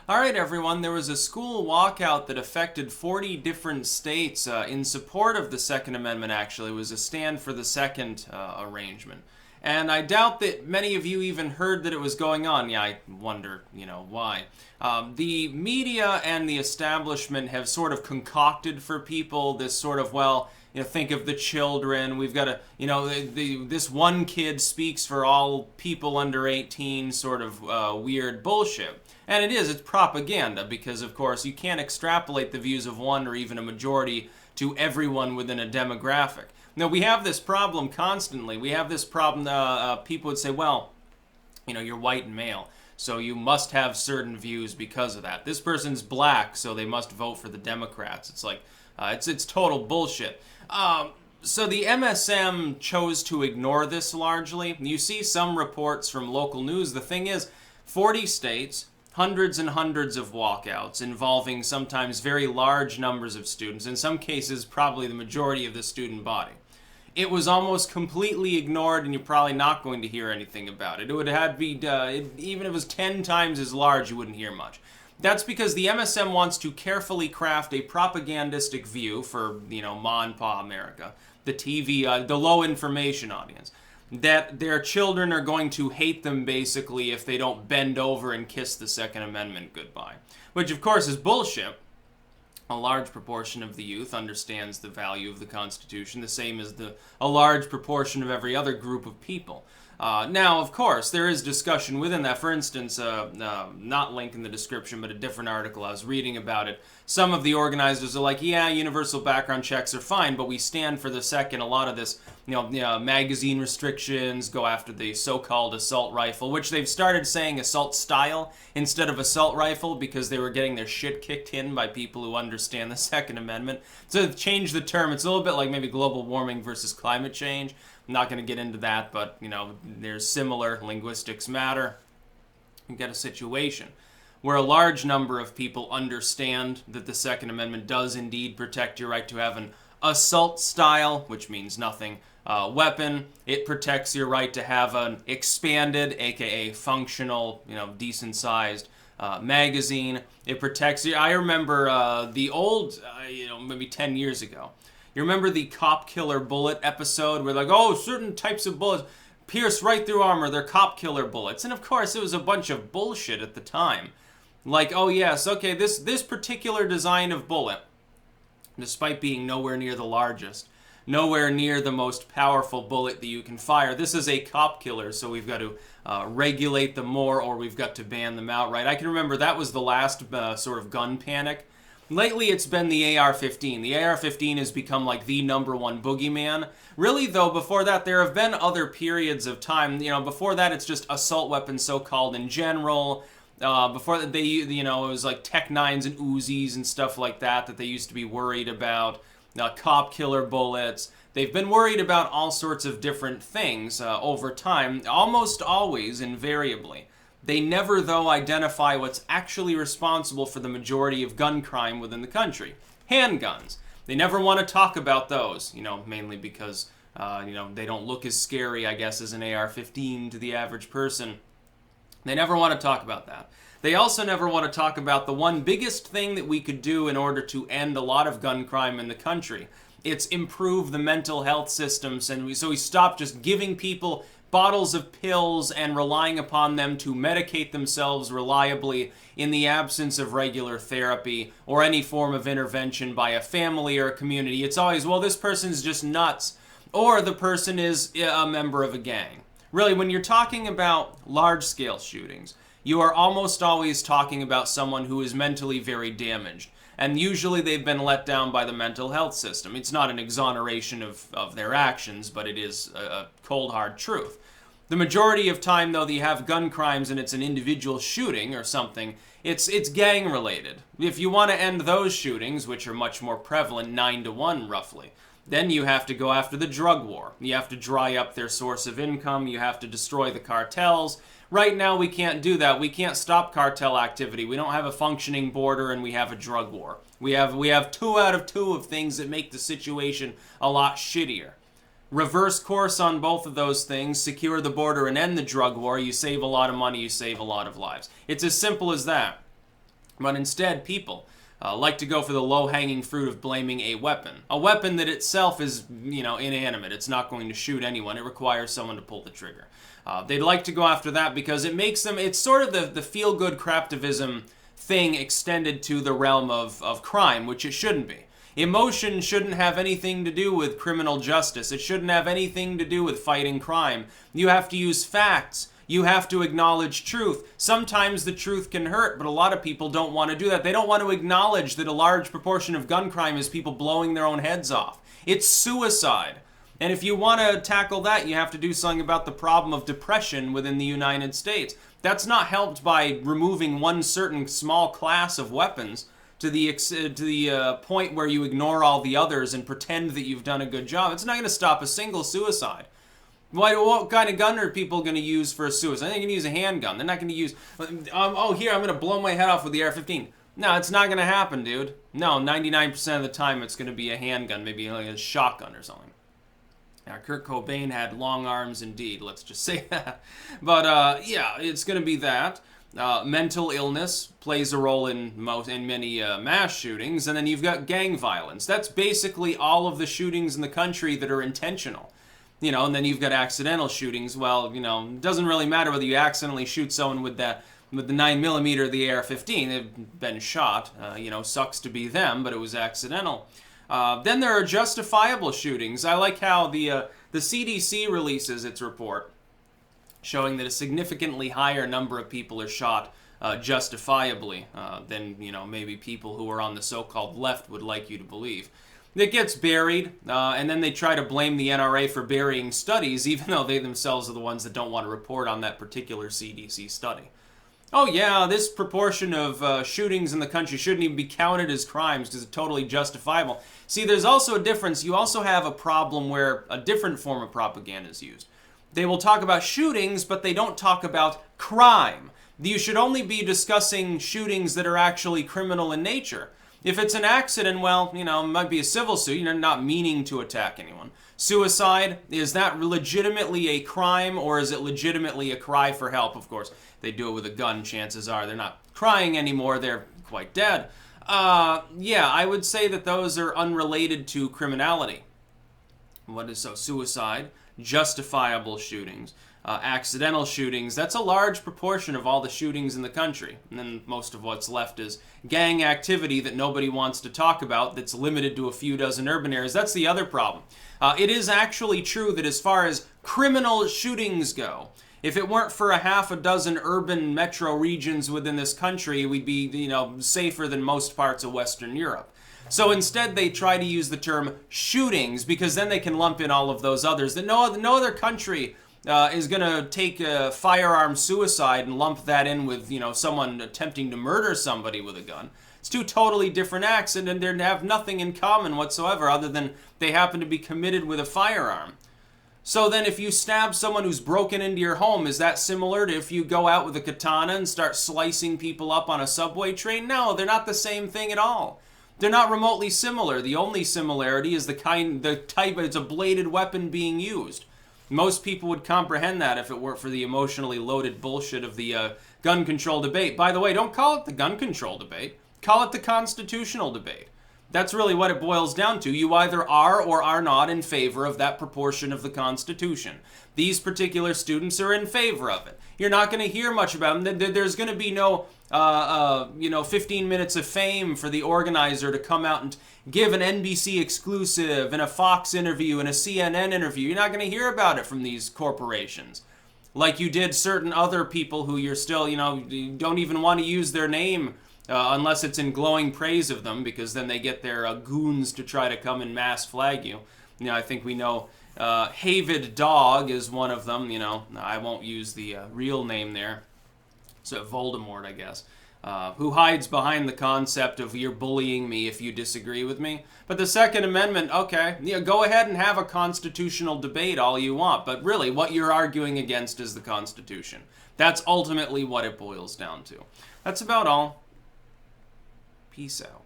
All right, everyone, there was a school walkout that affected 40 different states in support of the Second Amendment, actually. It was a stand for the second arrangement. And I doubt that many of you even heard that it was going on. Yeah, I wonder, why. The media and the establishment have sort of concocted for people this sort of, think of the children. We've got to, this one kid speaks for all people under 18 sort of weird bullshit. And it's propaganda because, of course, you can't extrapolate the views of one or even a majority to everyone within a demographic. Now, we have this problem constantly. We have this problem, people would say, well, you're white and male, so you must have certain views because of that. This person's black, so they must vote for the Democrats. It's like, it's total bullshit. So the MSM chose to ignore this largely. You see some reports from local news. The thing is, 40 states, hundreds and hundreds of walkouts involving sometimes very large numbers of students, in some cases probably the majority of the student body. It was almost completely ignored, and you're probably not going to hear anything about it. It would have to be, even if it was 10 times as large, you wouldn't hear much. That's because the MSM wants to carefully craft a propagandistic view for, Ma and Pa America, the TV, the low information audience, that their children are going to hate them basically if they don't bend over and kiss the Second Amendment goodbye. Which, of course, is bullshit. A large proportion of the youth understands the value of the Constitution, the same as a large proportion of every other group of people. Now, of course, there is discussion within that. For instance, not linked in the description, but a different article I was reading about it. Some of the organizers are like, yeah, universal background checks are fine, but we stand for the second. A lot of this, magazine restrictions go after the so-called assault rifle, which they've started saying assault style instead of assault rifle because they were getting their shit kicked in by people who understand the Second Amendment. So they've changed the term. It's a little bit like maybe global warming versus climate change. I'm not going to get into that, but, there's similar linguistics matter. You get a situation where a large number of people understand that the Second Amendment does indeed protect your right to have an assault style, which means nothing, weapon. It protects your right to have an expanded, aka functional, decent-sized magazine. It protects you. I remember the old, maybe 10 years ago. You remember the cop killer bullet episode where certain types of bullets pierce right through armor, they're cop killer bullets. And of course, it was a bunch of bullshit at the time. Like, oh yes, okay, this particular design of bullet, despite being nowhere near the largest, nowhere near the most powerful bullet that you can fire, this is a cop killer, so we've got to regulate them more or we've got to ban them outright. I can remember that was the last sort of gun panic. Lately, it's been the AR-15. The AR-15 has become like the number one boogeyman. Really, though, before that, there have been other periods of time. Before that, it's just assault weapons, so-called, in general. Before that, it was like Tech-9s and Uzis and stuff like that they used to be worried about. Cop killer bullets. They've been worried about all sorts of different things over time, almost always, invariably. They never, though, identify what's actually responsible for the majority of gun crime within the country. Handguns. They never want to talk about those, mainly because, they don't look as scary, I guess, as an AR-15 to the average person. They never want to talk about that. They also never want to talk about the one biggest thing that we could do in order to end a lot of gun crime in the country. It's improve the mental health systems, and so we stop just giving people bottles of pills and relying upon them to medicate themselves reliably in the absence of regular therapy or any form of intervention by a family or a community. It's always, well, this person's just nuts, or the person is a member of a gang. Really, when you're talking about large-scale shootings, you are almost always talking about someone who is mentally very damaged. And usually they've been let down by the mental health system. It's not an exoneration of their actions, but it is a cold, hard truth. The majority of time, though, that you have gun crimes and it's an individual shooting or something, it's gang-related. If you want to end those shootings, which are much more prevalent, 9-to-1 roughly, then you have to go after the drug war. You have to dry up their source of income. You have to destroy the cartels. Right now, we can't do that. We can't stop cartel activity. We don't have a functioning border, and we have a drug war. We have 2 out of 2 of things that make the situation a lot shittier. Reverse course on both of those things, secure the border and end the drug war, you save a lot of money, you save a lot of lives. It's as simple as that. But instead, people like to go for the low-hanging fruit of blaming a weapon that itself is, inanimate. It's not going to shoot anyone. It requires someone to pull the trigger. They'd like to go after that because it makes them, it's sort of the feel-good craftivism thing extended to the realm of crime, which it shouldn't be. Emotion shouldn't have anything to do with criminal justice. It shouldn't have anything to do with fighting crime. You have to use facts. You have to acknowledge truth. Sometimes the truth can hurt, but a lot of people don't want to do that. They don't want to acknowledge that a large proportion of gun crime is people blowing their own heads off. It's suicide. And if you want to tackle that, you have to do something about the problem of depression within the United States. That's not helped by removing one certain small class of weapons to the point where you ignore all the others and pretend that you've done a good job. It's not going to stop a single suicide. What kind of gun are people going to use for a suicide? They're going to use a handgun. They're not going to use, here, I'm going to blow my head off with the AR-15. No, it's not going to happen, dude. No, 99% of the time it's going to be a handgun, maybe like a shotgun or something. Now, Kurt Cobain had long arms indeed, let's just say that. But, yeah, it's going to be that. Mental illness plays a role in many mass shootings, and then you've got gang violence. That's basically all of the shootings in the country that are intentional. And then you've got accidental shootings. Well, it doesn't really matter whether you accidentally shoot someone with the 9mm or the AR-15. They've been shot. Sucks to be them, but it was accidental. Then there are justifiable shootings. I like how the CDC releases its report showing that a significantly higher number of people are shot justifiably than, maybe people who are on the so-called left would like you to believe. It gets buried, and then they try to blame the NRA for burying studies, even though they themselves are the ones that don't want to report on that particular CDC study. Oh yeah, this proportion of shootings in the country shouldn't even be counted as crimes because it's totally justifiable. See, there's also a difference. You also have a problem where a different form of propaganda is used. They will talk about shootings, but they don't talk about crime. You should only be discussing shootings that are actually criminal in nature. If it's an accident, well, it might be a civil suit. You're not meaning to attack anyone. Suicide, is that legitimately a crime, or is it legitimately a cry for help? Of course, they do it with a gun. Chances are they're not crying anymore. They're quite dead. Yeah, I would say that those are unrelated to criminality. Suicide, justifiable shootings, accidental shootings, that's a large proportion of all the shootings in the country. And then most of what's left is gang activity that nobody wants to talk about that's limited to a few dozen urban areas. That's the other problem. It is actually true that as far as criminal shootings go, if it weren't for a half a dozen urban metro regions within this country, we'd be, safer than most parts of Western Europe. So instead they try to use the term shootings because then they can lump in all of those others. That no other country is going to take a firearm suicide and lump that in with, someone attempting to murder somebody with a gun. It's two totally different acts, and they have nothing in common whatsoever other than they happen to be committed with a firearm. So then if you stab someone who's broken into your home, is that similar to if you go out with a katana and start slicing people up on a subway train? No, they're not the same thing at all. They're not remotely similar. The only similarity is the type, it's a bladed weapon being used. Most people would comprehend that if it weren't for the emotionally loaded bullshit of the gun control debate. By the way, don't call it the gun control debate. Call it the constitutional debate. That's really what it boils down to. You either are or are not in favor of that proportion of the Constitution. These particular students are in favor of it. You're not going to hear much about them. There's going to be no, 15 minutes of fame for the organizer to come out and give an NBC exclusive and a Fox interview and a CNN interview. You're not going to hear about it from these corporations. Like you did certain other people who you're still, you don't even want to use their name unless it's in glowing praise of them, because then they get their goons to try to come and mass flag you. I think we know Havid Dog is one of them. I won't use the real name there. So Voldemort, I guess, who hides behind the concept of you're bullying me if you disagree with me. But the Second Amendment, okay, go ahead and have a constitutional debate all you want, but really what you're arguing against is the Constitution. That's ultimately what it boils down to. That's about all. Peace out.